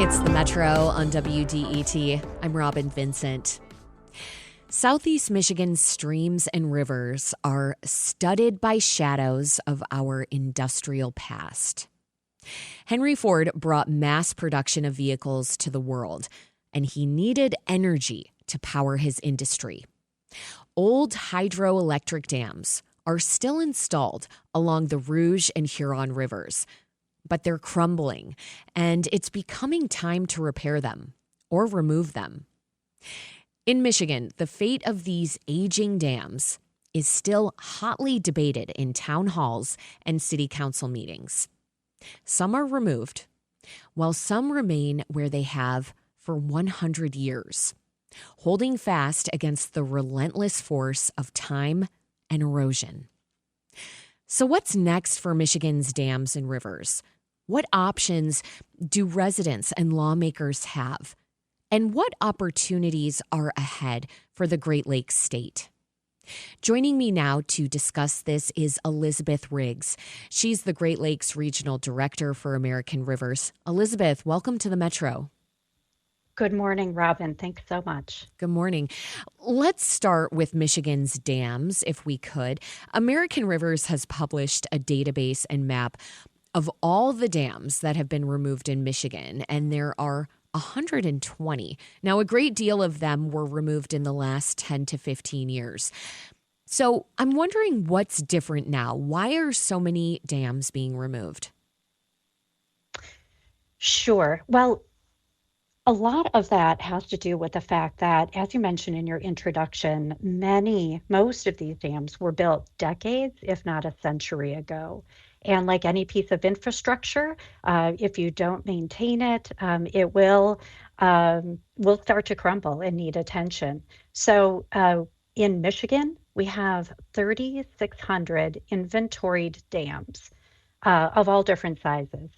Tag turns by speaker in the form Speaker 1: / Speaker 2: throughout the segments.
Speaker 1: It's the Metro on WDET. I'm Robin Vincent. Southeast Michigan's streams and rivers are studded by shadows of our industrial past. Henry Ford brought mass production of vehicles to the world, and he needed energy to power his industry. Old hydroelectric dams are still installed along the Rouge and Huron Rivers, but they're crumbling, and it's becoming time to repair them or remove them. In Michigan, the fate of these aging dams is still hotly debated in town halls and city council meetings. Some are removed, while some remain where they have for 100 years, holding fast against the relentless force of time and erosion. So what's next for Michigan's dams and rivers? What options do residents and lawmakers have? And what opportunities are ahead for the Great Lakes state? Joining me now to discuss this is Elizabeth Riggs. She's the Great Lakes Regional Director for American Rivers. Elizabeth, welcome to the Metro.
Speaker 2: Good morning, Robin. Thanks so much.
Speaker 1: Good morning. Let's start with Michigan's dams, if we could. American Rivers has published a database and map of all the dams that have been removed in Michigan, and there are 120. Now, a great deal of them were removed in the last 10 to 15 years. So I'm wondering what's different now. Why are so many dams being removed?
Speaker 2: Sure. Well, a lot of that has to do with the fact that, as you mentioned in your introduction, most of these dams were built decades, if not a century ago. And like any piece of infrastructure, if you don't maintain it, it will start to crumble and need attention. So in Michigan, we have 3,600 inventoried dams of all different sizes.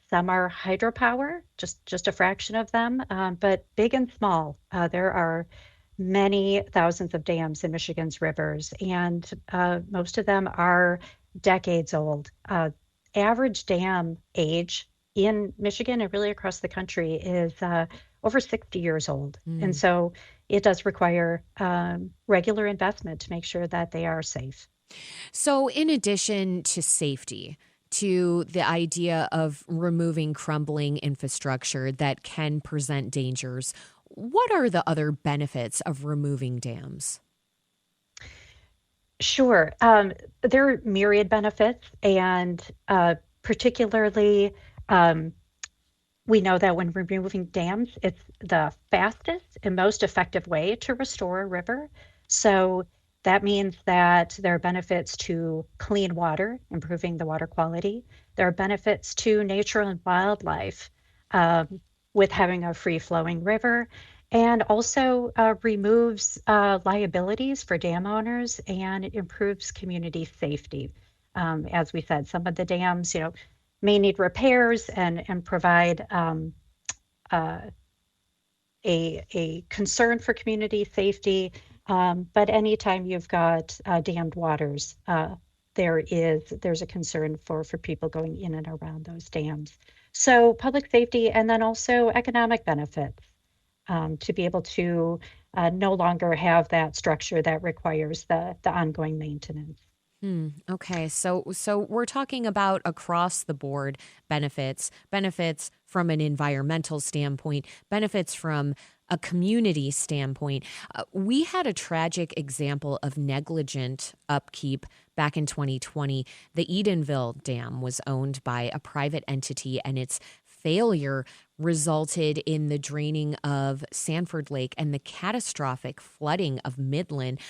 Speaker 2: Some are hydropower, just a fraction of them, but big and small. There are many thousands of dams in Michigan's rivers, and most of them are decades old. Average dam age in Michigan and really across the country is over 60 years old. And so it does require regular investment to make sure that they are safe.
Speaker 1: So in addition to safety, to the idea of removing crumbling infrastructure that can present dangers, what are the other benefits of removing dams?
Speaker 2: Sure. There are myriad benefits, and particularly, we know that when removing dams, it's the fastest and most effective way to restore a river. So that means that there are benefits to clean water, improving the water quality. There are benefits to nature and wildlife with having a free-flowing river, and also removes liabilities for dam owners, and it improves community safety. As we said, some of the dams, may need repairs and provide a concern for community safety. But anytime you've got dammed waters, there's a concern for people going in and around those dams. So public safety, and then also economic benefits. To be able to no longer have that structure that requires the ongoing maintenance.
Speaker 1: Okay, so we're talking about across the board benefits from an environmental standpoint, benefits from a community standpoint. We had a tragic example of negligent upkeep back in 2020. The Edenville Dam was owned by a private entity, and its failure resulted in the draining of Sanford Lake and the catastrophic flooding of Midland.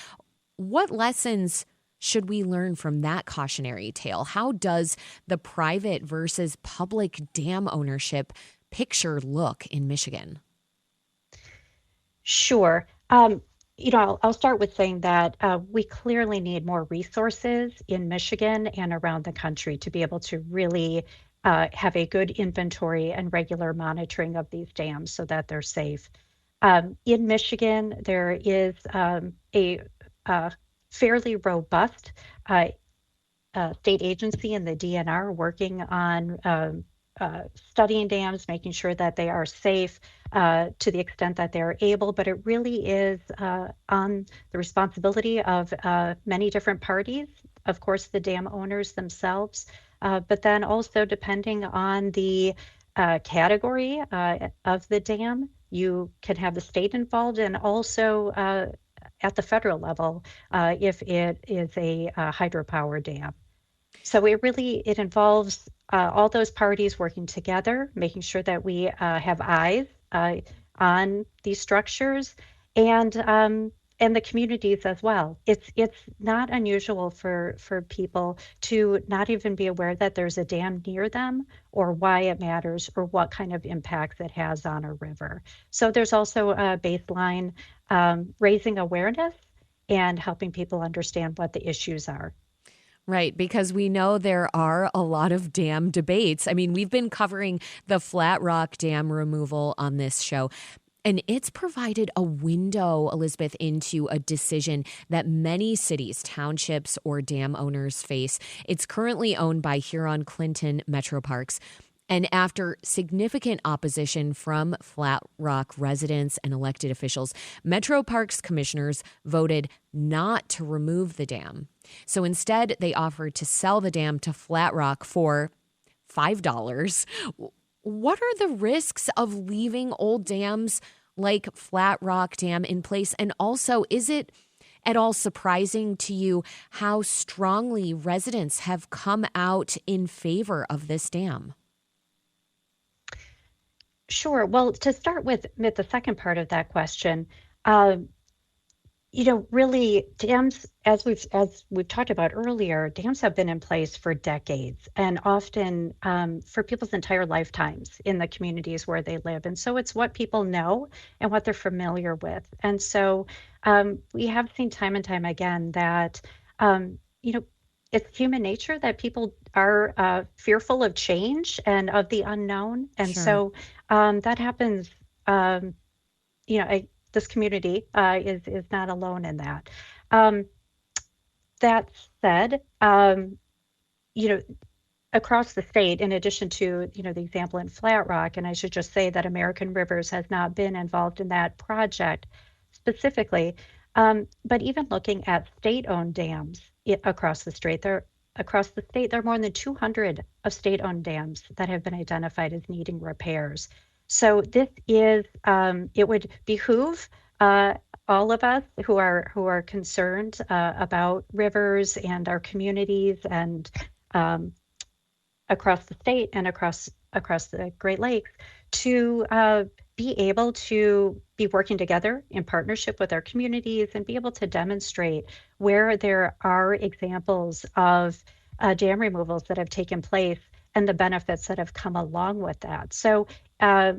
Speaker 1: What lessons should we learn from that cautionary tale? How does the private versus public dam ownership picture look in Michigan?
Speaker 2: Sure. I'll start with saying that we clearly need more resources in Michigan and around the country to be able to really have a good inventory and regular monitoring of these dams so that they're safe. In Michigan, there is a fairly robust state agency in the DNR working on studying dams, making sure that they are safe to the extent that they're able, but it really is on the responsibility of many different parties. Of course, the dam owners themselves, but then also depending on the category of the dam, you can have the state involved and also at the federal level if it is a hydropower dam. So it involves all those parties working together, making sure that we have eyes on these structures and the communities as well. It's not unusual for people to not even be aware that there's a dam near them or why it matters or what kind of impacts it has on a river. So there's also a baseline raising awareness and helping people understand what the issues are.
Speaker 1: Right, because we know there are a lot of dam debates. I mean, we've been covering the Flat Rock Dam removal on this show, and it's provided a window, Elizabeth, into a decision that many cities, townships, or dam owners face. It's currently owned by Huron-Clinton Metroparks. And after significant opposition from Flat Rock residents and elected officials, Metro Parks commissioners voted not to remove the dam. So instead, they offered to sell the dam to Flat Rock for $5. What are the risks of leaving old dams like Flat Rock Dam in place? And also, is it at all surprising to you how strongly residents have come out in favor of this dam?
Speaker 2: Sure. Well, to start with the second part of that question, uh, really dams, as we've talked about earlier, dams have been in place for decades and often for people's entire lifetimes in the communities where they live. And so it's what people know and what they're familiar with. And so we have seen time and time again that you know it's human nature that people are fearful of change and of the unknown. And
Speaker 1: Sure.
Speaker 2: so that happens. Um, this community is not alone in that. Um, that said, you know, across the state, in addition to the example in Flat Rock, and I should just say that American Rivers has not been involved in that project specifically, but even looking at state-owned dams across the state, there are more than 200 of state-owned dams that have been identified as needing repairs. So it would behoove uh, all of us who are concerned about rivers and our communities and um, across the state and across the Great Lakes to be able to be working together in partnership with our communities and be able to demonstrate where there are examples of dam removals that have taken place and the benefits that have come along with that. So uh,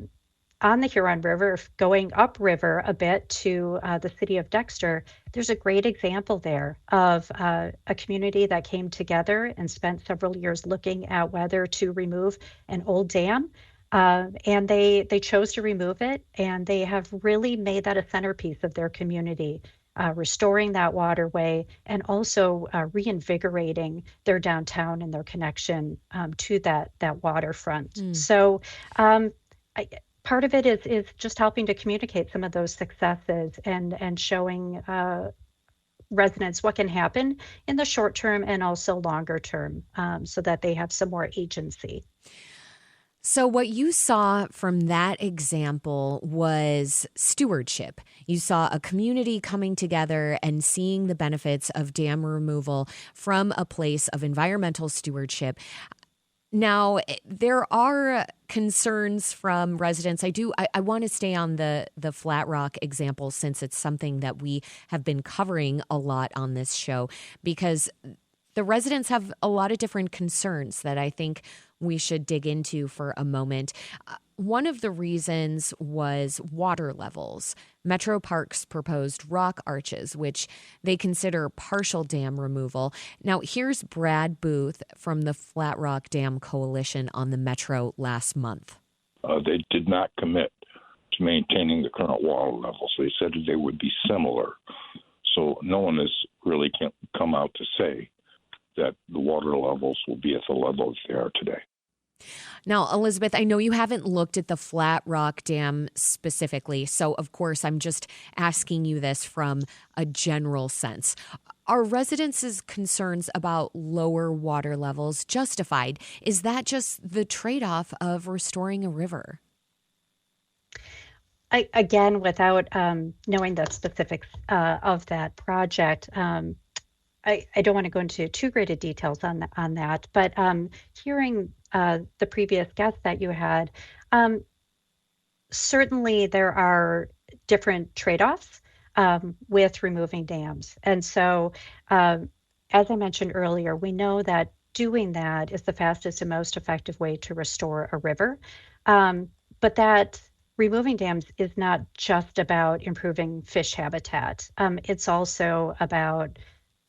Speaker 2: on the Huron River, going upriver a bit to the city of Dexter, there's a great example there of a community that came together and spent several years looking at whether to remove an old dam. And they chose to remove it, and they have really made that a centerpiece of their community, restoring that waterway and also reinvigorating their downtown and their connection to that waterfront.
Speaker 1: Mm.
Speaker 2: So I, part of it is just helping to communicate some of those successes and showing residents what can happen in the short term and also longer term, so that they have some more agency.
Speaker 1: So, what you saw from that example was stewardship. You saw a community coming together and seeing the benefits of dam removal from a place of environmental stewardship. Now, there are concerns from residents. I want to stay on the Flat Rock example since it's something that we have been covering a lot on this show, because the residents have a lot of different concerns that I think we should dig into for a moment. One of the reasons was water levels. Metro Parks proposed rock arches, which they consider partial dam removal. Now, here's Brad Booth from the Flat Rock Dam Coalition on the Metro last month.
Speaker 3: They did not commit to maintaining the current water levels. They said that they would be similar. So no one has really come out to say that the water levels will be at the level that they are today.
Speaker 1: Now, Elizabeth, I know you haven't looked at the Flat Rock Dam specifically, so of course I'm just asking you this from a general sense. Are residents' concerns about lower water levels justified? Is that just the trade-off of restoring a river?
Speaker 2: Again, without knowing the specifics of that project, I don't want to go into too great a details on that, but hearing the previous guest that you had, um, certainly there are different trade-offs with removing dams. And so, as I mentioned earlier, we know that doing that is the fastest and most effective way to restore a river. Um, but that removing dams is not just about improving fish habitat. It's also about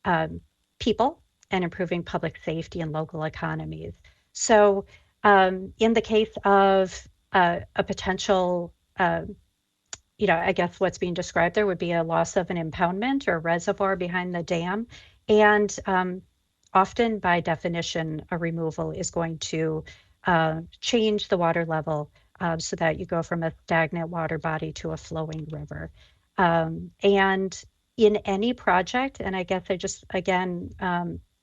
Speaker 2: um, people and improving public safety and local economies. So, in the case of a potential, I guess what's being described there would be a loss of an impoundment or reservoir behind the dam. And often, by definition, a removal is going to change the water level so that you go from a stagnant water body to a flowing river. And in any project, and I guess I just, again,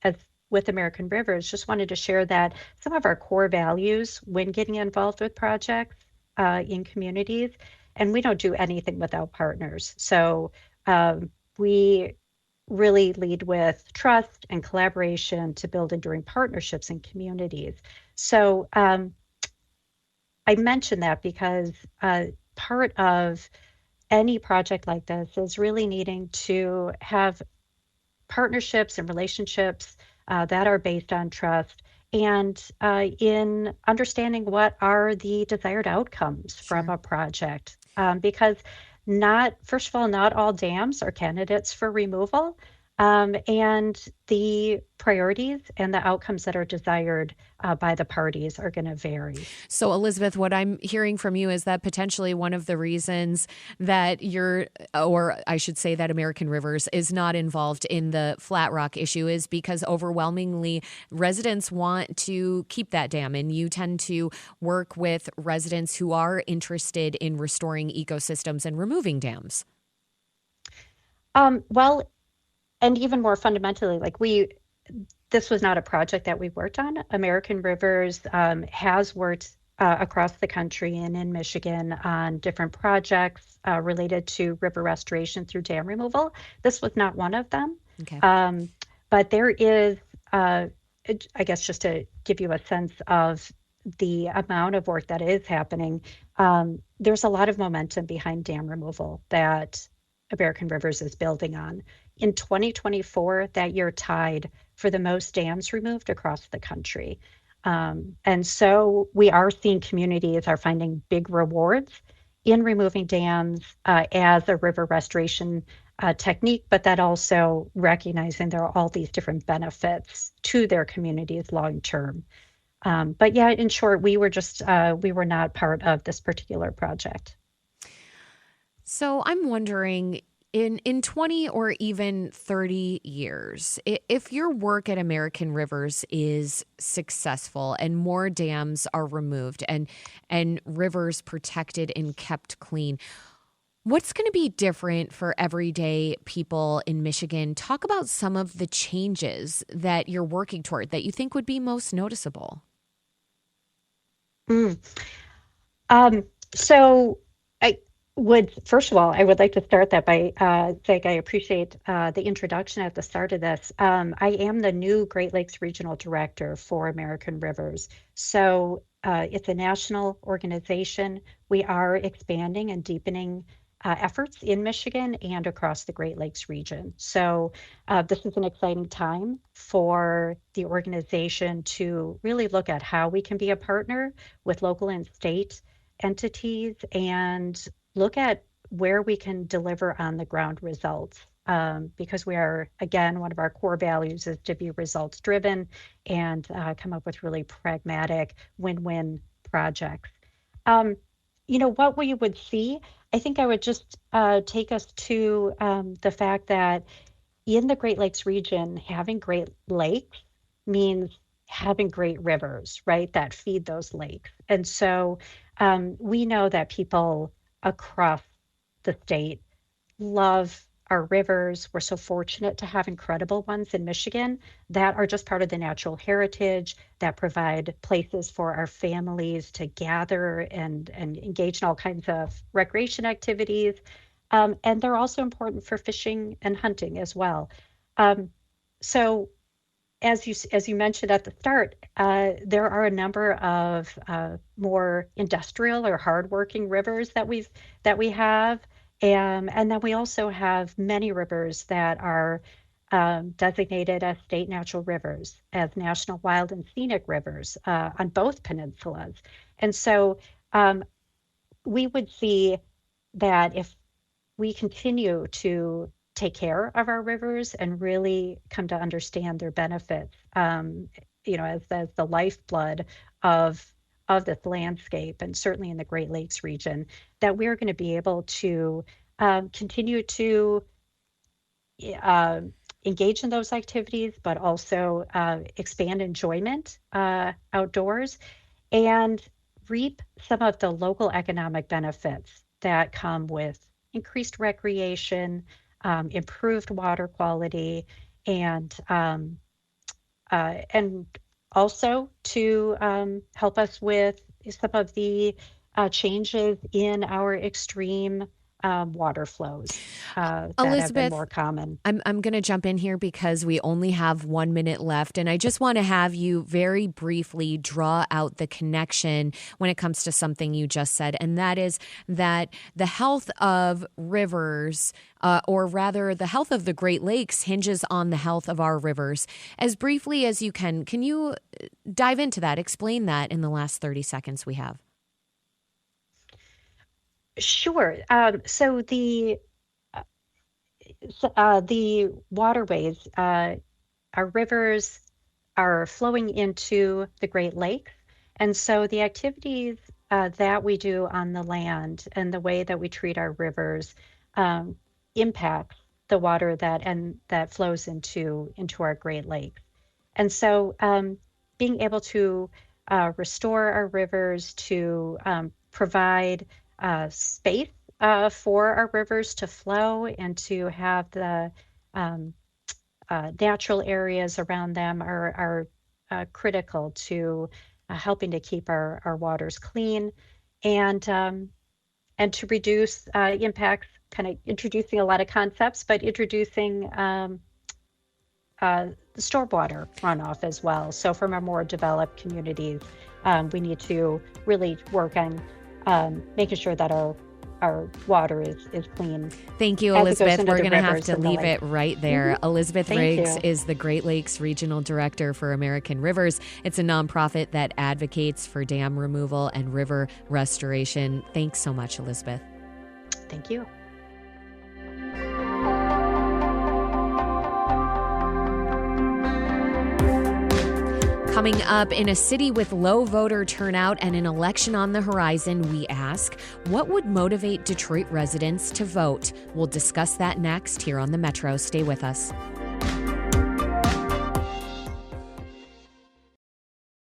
Speaker 2: as with American Rivers, just wanted to share that some of our core values when getting involved with projects in communities, and we don't do anything without partners. So we really lead with trust and collaboration to build enduring partnerships in communities. So I mention that because part of any project like this is really needing to have partnerships and relationships that are based on trust and in understanding what are the desired outcomes from
Speaker 1: Sure.
Speaker 2: a project. Because not, first of all, not all dams are candidates for removal. And the priorities and the outcomes that are desired by the parties are going to vary.
Speaker 1: So, Elizabeth, what I'm hearing from you is that potentially one of the reasons that or I should say that American Rivers is not involved in the Flat Rock issue is because overwhelmingly residents want to keep that dam. And you tend to work with residents who are interested in restoring ecosystems and removing dams.
Speaker 2: Well, and even more fundamentally, this was not a project that we worked on. American Rivers has worked across the country and in Michigan on different projects related to river restoration through dam removal. This was not one of them.
Speaker 1: Okay.
Speaker 2: But there is, I guess, just to give you a sense of the amount of work that is happening, there's a lot of momentum behind dam removal that American Rivers is building on. In 2024, that year tied for the most dams removed across the country. And so we are seeing communities are finding big rewards in removing dams as a river restoration technique, but that also recognizing there are all these different benefits to their communities long term. But yeah, in short, we were not part of this particular project.
Speaker 1: So I'm wondering, in 20 or even 30 years, if your work at American Rivers is successful and more dams are removed and rivers protected and kept clean, what's going to be different for everyday people in Michigan? Talk about some of the changes that you're working toward that you think would be most noticeable.
Speaker 2: Mm. So first of all, I would like to start that by saying I appreciate the introduction at the start of this. I am the new Great Lakes Regional Director for American Rivers. So it's a national organization. We are expanding and deepening efforts in Michigan and across the Great Lakes region. So this is an exciting time for the organization to really look at how we can be a partner with local and state entities and look at where we can deliver on the ground results. Because we are, again, one of our core values is to be results driven and come up with really pragmatic win-win projects. What we would see, I think I would just take us to the fact that in the Great Lakes region, having Great Lakes means having great rivers, right, that feed those lakes. And so we know that people across the state love our rivers. We're so fortunate to have incredible ones in Michigan that are just part of the natural heritage, that provide places for our families to gather and engage in all kinds of recreation activities. And they're also important for fishing and hunting as well. So as you mentioned at the start, there are a number of more industrial or hardworking rivers that we have, and then we also have many rivers that are designated as state natural rivers, as national wild and scenic rivers on both peninsulas. And so we would see that if we continue to take care of our rivers and really come to understand their benefits, as the lifeblood of this landscape, and certainly in the Great Lakes region, that we're going to be able to continue to engage in those activities, but also expand enjoyment outdoors and reap some of the local economic benefits that come with increased recreation, improved water quality, and also to help us with some of the changes in our extreme water flows that have been
Speaker 1: Elizabeth,
Speaker 2: more common.
Speaker 1: I'm going to jump in here because we only have 1 minute left, and I just want to have you very briefly draw out the connection when it comes to something you just said, and that is that the health of rivers, or rather the health of the Great Lakes, hinges on the health of our rivers. As briefly as you can you dive into that, explain that in the last 30 seconds we have?
Speaker 2: Sure. So the waterways, our rivers are flowing into the Great Lakes. And so the activities that we do on the land and the way that we treat our rivers impacts the water that flows into our Great Lakes. And so being able to restore our rivers, to provide space for our rivers to flow and to have the natural areas around them are critical to helping to keep our waters clean, and to reduce impacts, kind of introducing a lot of concepts, but introducing the stormwater runoff as well. So from our more developed communities, we need to really work on making sure that our water is clean.
Speaker 1: Thank you, Elizabeth. We're going to have to leave
Speaker 2: it
Speaker 1: right there. Mm-hmm. Elizabeth
Speaker 2: Thank
Speaker 1: Riggs
Speaker 2: you.
Speaker 1: is the Great Lakes Regional Director for American Rivers. It's a nonprofit that advocates for dam removal and river restoration. Thanks so much, Elizabeth.
Speaker 2: Thank you.
Speaker 1: Coming up, in a city with low voter turnout and an election on the horizon, we ask, what would motivate Detroit residents to vote? We'll discuss that next here on the Metro. Stay with us.